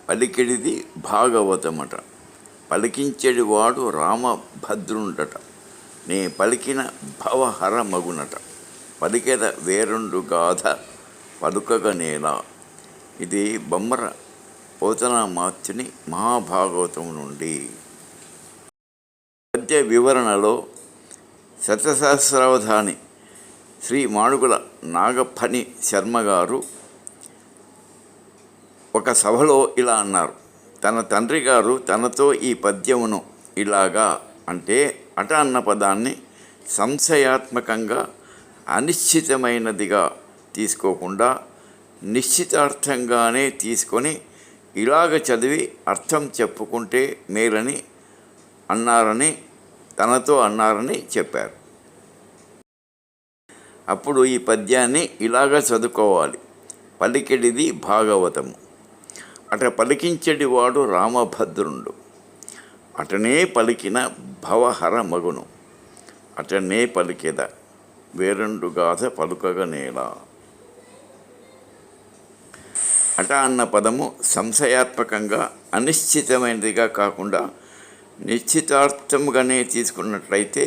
పలికిడిది భాగవతమట, పలికించెడివాడు రామభద్రుండట, నే పలికిన భవహర మగునట, పలికెద వేరుండు గాథ పలుకగనేలా. ఇది బొమ్మర పోతనామాత్యుని మహాభాగవతం నుండి. పద్య వివరణలో శతసహస్రావధాని శ్రీ మాడుగుల నాగఫణి శర్మగారు ఒక సభలో ఇలా అన్నారు. తన తండ్రి గారు తనతో ఈ పద్యమును ఇలాగా అంటే అట అన్న పదాన్ని సంశయాత్మకంగా అనిశ్చితమైనదిగా తీసుకోకుండా నిశ్చితార్థంగానే తీసుకొని ఇలాగ చదివి అర్థం చెప్పుకుంటే మేలని తనతో అన్నారని చెప్పారు. అప్పుడు ఈ పద్యాన్ని ఇలాగ చదువుకోవాలి. పలికెడిది భాగవతము, అట పలికించెడివాడు రామభద్రుండు, అటనే పలికిన భవహర మగును, అటనే పలికెద వేరుండు గాథ పలుకగనేలా. అట అన్న పదము సంశయాత్మకంగా అనిశ్చితమైనదిగా కాకుండా నిశ్చితార్థముగానే తీసుకున్నట్లయితే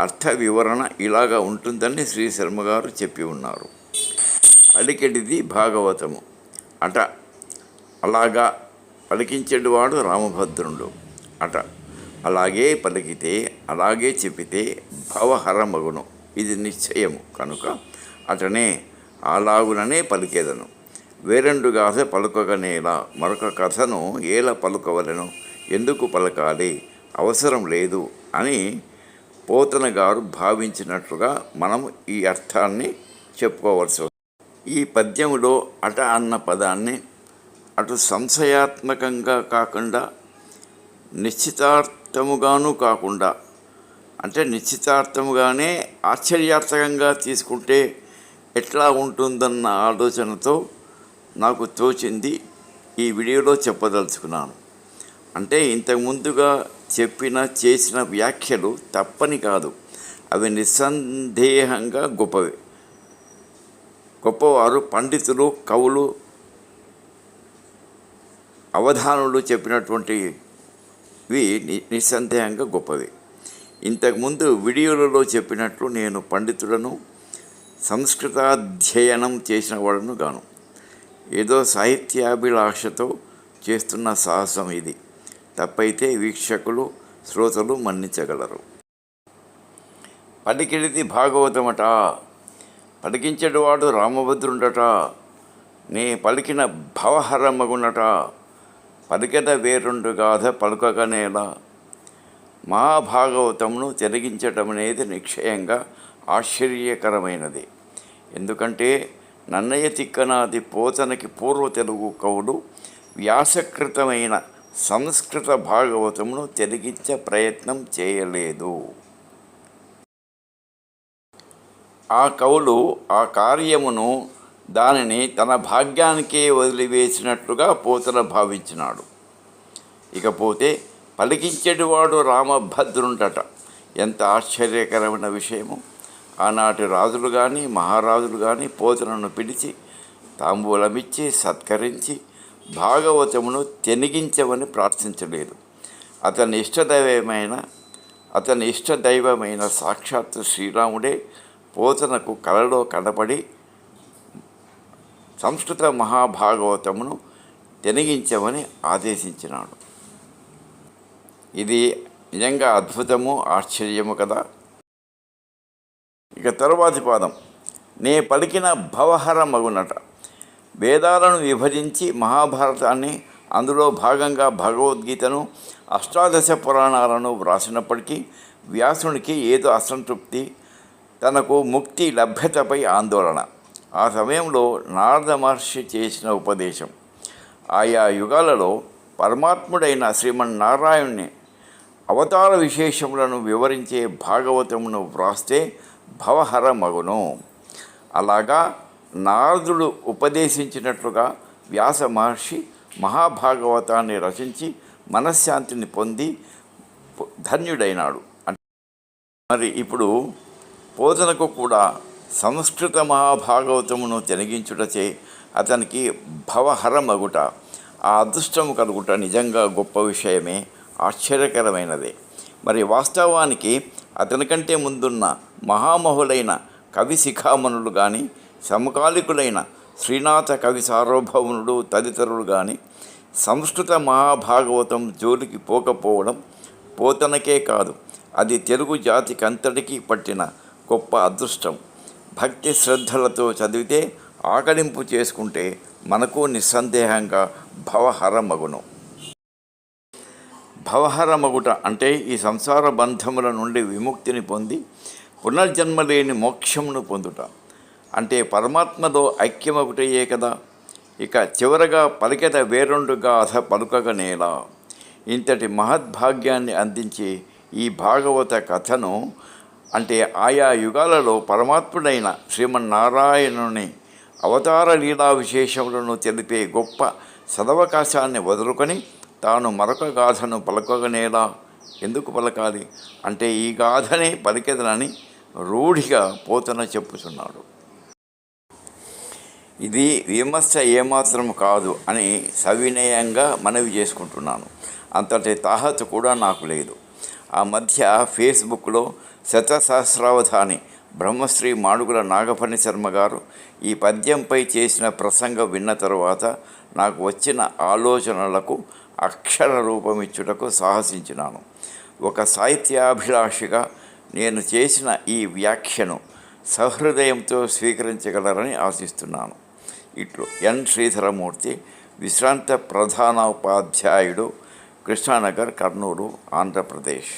అర్థ వివరణ ఇలాగా ఉంటుందని శ్రీ శర్మగారు చెప్పి ఉన్నారు. పలికెడిది భాగవతము, అట అలాగా పలికించేవాడు రామభద్రుడు, అట అలాగే పలికితే అలాగే చెప్పితే భవహర మగును, ఇది నిశ్చయము కనుక అటనే అలాగుననే పలికేదను. వేరెండు గాథ పలుకగనేలా, మరొక కథను ఏల పలుకవలను, ఎందుకు పలకాలి, అవసరం లేదు అని పోతన గారు భావించినట్లుగా మనం ఈ అర్థాన్ని చెప్పుకోవాల్సి వస్తుంది. ఈ పద్యములో అట అన్న పదాన్ని అటు సంశయాత్మకంగా కాకుండా నిశ్చితార్థముగాను కాకుండా అంటే నిశ్చితార్థముగానే ఆశ్చర్యార్థకంగా తీసుకుంటే ఎట్లా ఉంటుందన్న ఆలోచనతో నాకు తోచింది ఈ వీడియోలో చెప్పదలుచుకున్నాను. అంటే ఇంతకుముందుగా చేసిన వ్యాఖ్యలు తప్పని కాదు, అవి నిస్సందేహంగా గొప్పవి. గొప్పవారు పండితులు, కవులు, అవధానులు చెప్పినటువంటివి నిస్సందేహంగా గొప్పవి. ఇంతకుముందు వీడియోలలో చెప్పినట్లు నేను పండితులను, సంస్కృతాధ్యయనం చేసిన వాళ్ళను గాను. ఏదో సాహిత్యాభిలాషతో చేస్తున్న సాహసం ఇది. తప్పైతే వీక్షకులు, శ్రోతలు మన్నించగలరు. పలికిడిది భాగవతమట, పలికించెడివాడు రామభద్రుండట, నే పలికిన భవహర మగునట, పలికెద వేరుండు గాథ పలుకగనేలా. మహాభాగవతమును తిరిగించటం అనేది నిశ్చయంగా ఆశ్చర్యకరమైనది. ఎందుకంటే నన్నయ్య తిక్కనాది పోతనకి పూర్వ తెలుగు కవులు వ్యాసకృతమైన సంస్కృత భాగవతమును తిరిగించే ప్రయత్నం చేయలేదు. ఆ కవులు ఆ కార్యమును దానిని తన భాగ్యానికే వదిలివేసినట్లుగా పోతన భావించినాడు. ఇకపోతే పలికించెడివాడు రామభద్రుండట, ఎంత ఆశ్చర్యకరమైన విషయము. ఆనాటి రాజులు కానీ మహారాజులు కానీ పోతనను పిలిచి తాంబూలమిచ్చి సత్కరించి భాగవతమును తెనిగించమని ప్రార్థించలేదు. అతని ఇష్టదైవమైన సాక్షాత్తు శ్రీరాముడే పోతనకు కలలో కనపడి సంస్కృత మహాభాగవతమును తెనిగించమని ఆదేశించినాడు. ఇది నిజంగా అద్భుతము, ఆశ్చర్యము కదా. ఇక తరువాతి పాదం, నే పలికిన భవహర మగునట. వేదాలను విభజించి మహాభారతాన్ని, అందులో భాగంగా భగవద్గీతను, అష్టాదశ పురాణాలను వ్రాసినప్పటికీ వ్యాసునికి ఏదో అసంతృప్తి, తనకు ముక్తి లభ్యతపై ఆందోళన. ఆ సమయంలో నారద మహర్షి చేసిన ఉపదేశం, ఆయా యుగాలలో పరమాత్ముడైన శ్రీమన్నారాయణుని అవతార విశేషములను వివరించే భాగవతమును వ్రాస్తే భవహర మగును. అలాగా నారదుడు ఉపదేశించినట్లుగా వ్యాస మహర్షి మహాభాగవతాన్ని రచించి మనశ్శాంతిని పొంది ధన్యుడైనాడు. మరి ఇప్పుడు పోతనకు కూడా సంస్కృత మహాభాగవతమును తెనిగించుటచే అతనికి భవహర మగుట, ఆ అదృష్టం కలుగుట నిజంగా గొప్ప విషయమే, ఆశ్చర్యకరమైనదే. మరి వాస్తవానికి అతని కంటే ముందున్న మహామహులైన కవి శిఖామణులు కానీ, సమకాలికులైన శ్రీనాథ కవి సార్వభౌమునుడు తదితరులు కానీ సంస్కృత మహాభాగవతం జోలికి పోకపోవడం పోతనకే కాదు, అది తెలుగు జాతికంతటికీ పట్టిన గొప్ప అదృష్టం. భక్తి శ్రద్ధలతో చదివితే, ఆకలింపు చేసుకుంటే మనకు నిస్సందేహంగా భవహరమగును. భవహరమగుట అంటే ఈ సంసార బంధముల నుండి విముక్తిని పొంది పునర్జన్మ లేని మోక్షమును పొందుట. అంటే పరమాత్మలో ఐక్యమగుటయే కదా. ఇక చివరగా పలికెద వేరొండు గాథ పలుకగనేలా. ఇంతటి మహద్భాగ్యాన్ని అందించే ఈ భాగవత కథను, అంటే ఆయా యుగాలలో పరమాత్ముడైన శ్రీమన్నారాయణుని అవతార లీలా విశేషములను తెలిపే గొప్ప సదవకాశాన్ని వదులుకొని తాను మరొక గాథను పలుకగనేలా. ఎందుకు పలకాలి అంటే ఈ గాథనే పలికెదనని రూఢిగా పోతన చెప్పుచున్నాడు. ఇది విమర్శ ఏమాత్రం కాదు అని సవినయంగా మనవి చేసుకుంటున్నాను. అంతటి తాహతు కూడా నాకు లేదు. ఆ మధ్య ఫేస్బుక్లో శతసహస్రావధాని బ్రహ్మశ్రీ మాడుగుల నాగఫణి శర్మ గారు ఈ పద్యంపై చేసిన ప్రసంగం విన్న తరువాత నాకు వచ్చిన ఆలోచనలకు అక్షర రూపమిచ్చుటకు సాహసించినాను. ఒక సాహిత్యాభిలాషిగా నేను చేసిన ఈ వ్యాఖ్యను సహృదయంతో స్వీకరించగలరని ఆశిస్తున్నాను. ఇట్లు ఎన్ శ్రీధరమూర్తి, విశ్రాంత ప్రధానోపాధ్యాయుడు, కృష్ణానగర్, కర్నూలు, ఆంధ్రప్రదేశ్.